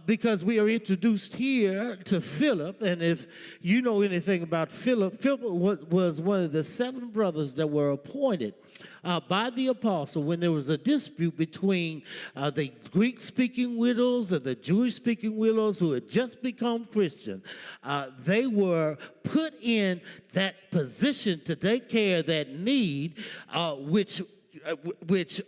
because we are introduced here to Philip, and if you know anything about Philip, Philip was one of the 7 brothers that were appointed by the apostle when there was a dispute between the Greek-speaking widows and the Jewish-speaking widows who had just become Christian. They were put in that position to take care of that need, which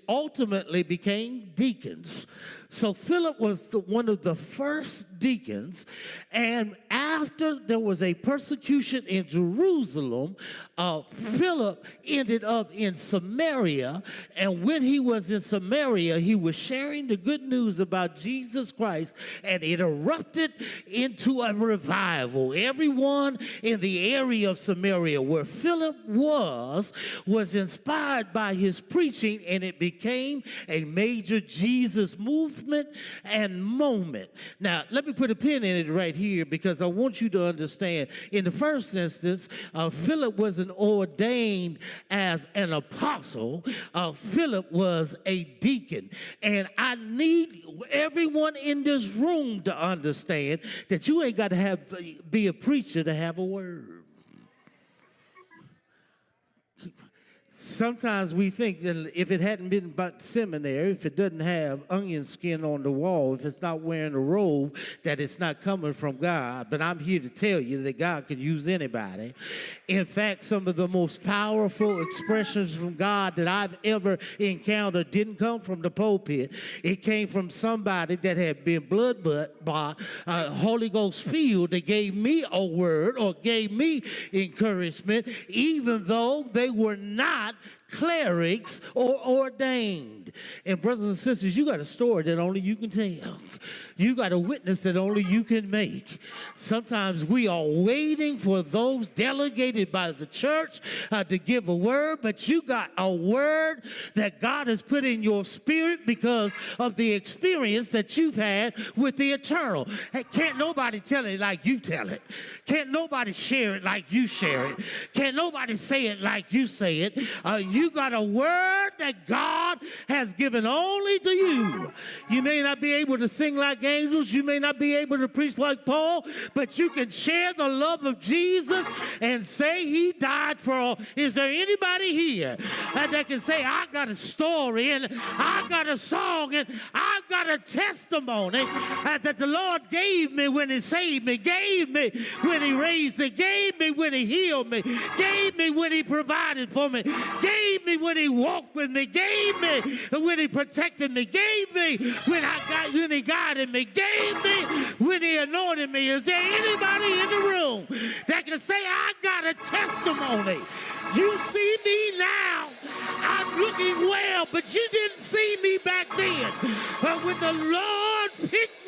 ultimately became deacons. So Philip was one of the first deacons, and after there was a persecution in Jerusalem, Philip ended up in Samaria, and when he was in Samaria, he was sharing the good news about Jesus Christ, and it erupted into a revival. Everyone in the area of Samaria where Philip was inspired by his preaching, and it became a major Jesus movement and moment. Now, let me put a pin in it right here because I want you to understand. In the first instance, Philip wasn't ordained as an apostle. Philip was a deacon. And I need everyone in this room to understand that you ain't got to be a preacher to have a word. Sometimes we think that if it hadn't been about seminary, if it doesn't have onion skin on the wall, if it's not wearing a robe, that it's not coming from God. But I'm here to tell you that God can use anybody. In fact, some of the most powerful expressions from God that I've ever encountered didn't come from the pulpit. It came from somebody that had been blood-bought, Holy Ghost filled, that gave me a word or gave me encouragement, even though they were not clerics or ordained. And brothers and sisters, you got a story that only you can tell. You got a witness that only you can make. Sometimes we are waiting for those delegated by the church to give a word, but you got a word that God has put in your spirit because of the experience that you've had with the eternal. Hey, can't nobody tell it like you tell it. Can't nobody share it like you share it. Can't nobody say it like you say it. You got a word that God has given only to you. You may not be able to sing like angels. You may not be able to preach like Paul, but you can share the love of Jesus and say he died for all. Is there anybody here that can say, I got a story and I got a song and I've got a testimony that the Lord gave me when he saved me, gave me when he raised me, gave me when he healed me, gave me when he provided for me, gave me when he walked with me, gave me when he protected me, gave me when he guided me, gave me when he anointed me. Is there anybody in the room that can say, I got a testimony? You see me now, I'm looking well, but you didn't see me back then. But when the Lord picked